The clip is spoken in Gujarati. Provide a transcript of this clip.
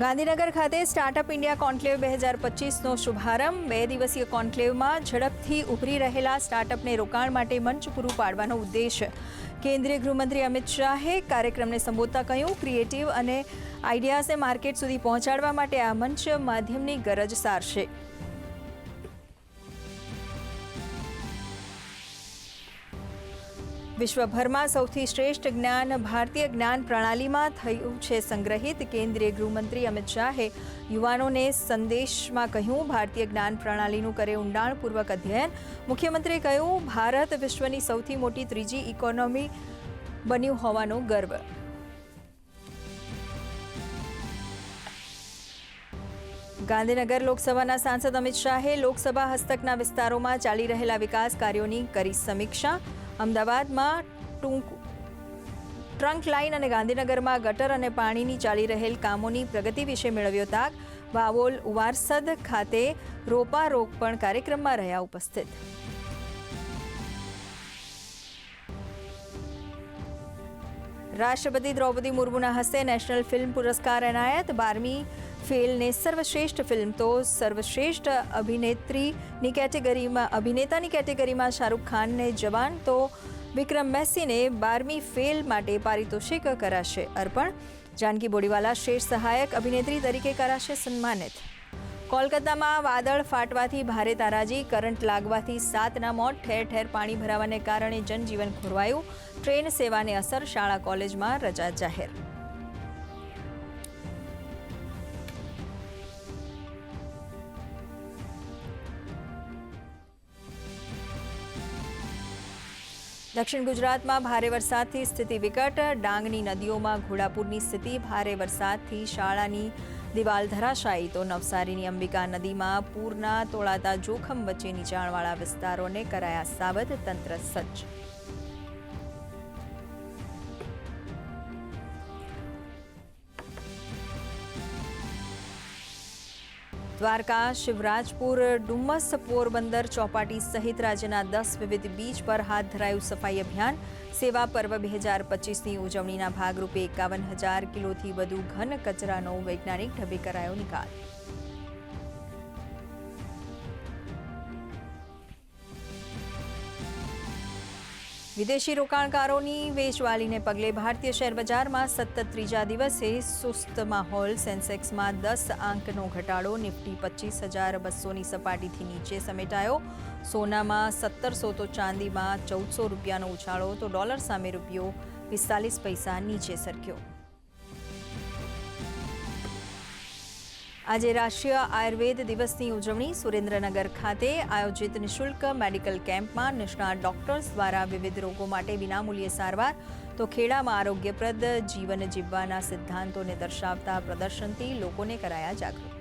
ગાંધીનગર ખાતે સ્ટાર્ટઅપ ઇન્ડિયા કોન્ક્લેવ 2025નો શુભારંભ। 2 દિવસીય કોન્ક્લેવમાં ઝડપથી ઉભરી રહેલા સ્ટાર્ટઅપને રોકાણ માટે મંચ પૂરું પાડવાનો ઉદ્દેશ। કેન્દ્રીય ગૃહમંત્રી અમિત શાહે કાર્યક્રમને સંબોધતા કહ્યું, ક્રિએટિવ અને આઈડિયાઝને માર્કેટ સુધી પહોંચાડવા માટે આ મંચ માધ્યમની ગરજ સારશે। વિશ્વભરમાં સૌથી શ્રેષ્ઠ જ્ઞાન ભારતીય જ્ઞાન પ્રણાલીમાં થયું છે સંગ્રહિત। કેન્દ્રીય ગૃહમંત્રી અમિત શાહે યુવાનોને સંદેશમાં કહ્યું, ભારતીય જ્ઞાન પ્રણાલીનું કરે ઊંડાણપૂર્વક અધ્યયન। મુખ્યમંત્રીએ કહ્યું, ભારત વિશ્વની સૌથી મોટી ત્રીજી ઇકોનોમી બન્યું હોવાનો ગર્વ। ગાંધીનગર લોકસભાના સાંસદ અમિત શાહે લોકસભા હસ્તકના વિસ્તારોમાં ચાલી રહેલા વિકાસ કાર્યોની કરી સમીક્ષા। અમદાવાદમાં ટ્રંક લાઇન અને ગાંધીનગરમાં ગટર અને પાણીની ચાલી રહેલ કામોની પ્રગતિ વિશે મેળવ્યો તાગ। વાવોલ ઉવારસદ ખાતે રોપારોપણ કાર્યક્રમમાં રહ્યા ઉપસ્થિત। રાષ્ટ્રપતિ દ્રૌપદી મુર્મુના હસ્તે નેશનલ ફિલ્મ પુરસ્કાર એનાયત। 12મી ફેલને સર્વશ્રેષ્ઠ ફિલ્મ તો સર્વશ્રેષ્ઠ અભિનેતાની કેટેગરીમાં શાહરૂખ ખાનને જવાન તો વિક્રમ મેસીને 12મી ફેલ માટે પારિતોષિક કરાશે અર્પણ। જાનકી બોડીવાલા શ્રેષ્ઠ સહાયક અભિનેત્રી તરીકે કરાશે સન્માનિત। કોલકાતામાં વાદળ ફાટવાથી ભારે તારાજી, કરંટ લાગવાથી 7ના મોત। ઠેર ઠેર પાણી ભરાવાને કારણે જનજીવન ખોરવાયું। ટ્રેન સેવાને અસર, શાળા કોલેજમાં રજા જાહેર। દક્ષિણ ગુજરાતમાં ભારે વરસાદથી સ્થિતિ વિકટ। ડાંગની નદીઓમાં ઘોડાપૂરની સ્થિતિ। ભારે વરસાદથી શાળાની દિવાલ ધરાશાયી તો નવસારીની અંબિકા નદીમાં પૂરના તોળાતા જોખમ વચ્ચે નીચાણવાળા વિસ્તારોને કરાયા સાવધ, તંત્ર સજ્જ। દ્વારકા, શિવરાજપુર, ડુમસ, પોરબંદર ચોપાટી સહિત રાજ્યના 10 વિવિધ બીચ પર હાથ ધરાયું સફાઈ અભિયાન। સેવા પર્વ 2025ની ઉજવણીના ભાગરૂપે 51,000 કિલોથી વધુ ઘન કચરાનો વૈજ્ઞાનિક ઢબે કરાયો નિકાલ। વિદેશી રોકાણકારોની વેચવાલીને પગલે ભારતીય શેરબજારમાં સતત ત્રીજા દિવસે સુસ્ત માહોલ। સેન્સેક્સમાં 10 અંકનો ઘટાડો। નિફ્ટી 25,200ની સપાટીથી નીચે સમેટાયો। સોનામાં 1700 તો ચાંદીમાં 1400 રૂપિયાનો ઉછાળો તો ડોલર સામે રૂપિયો 45 પૈસા નીચે સરક્યો। આજે રાષ્ટ્રીય આયુર્વેદ દિવસની ઉજવણી। સુરેન્દ્રનગર ખાતે આયોજિત નિઃશુલ્ક મેડિકલ કેમ્પમાં નિષ્ણાત ડોક્ટર્સ દ્વારા વિવિધ રોગો માટે વિનામૂલ્યે સારવાર તો ખેડામાં આરોગ્યપ્રદ જીવન જીવવાના સિદ્ધાંતોને દર્શાવતા પ્રદર્શનથી લોકોને કરાયા જાગૃત।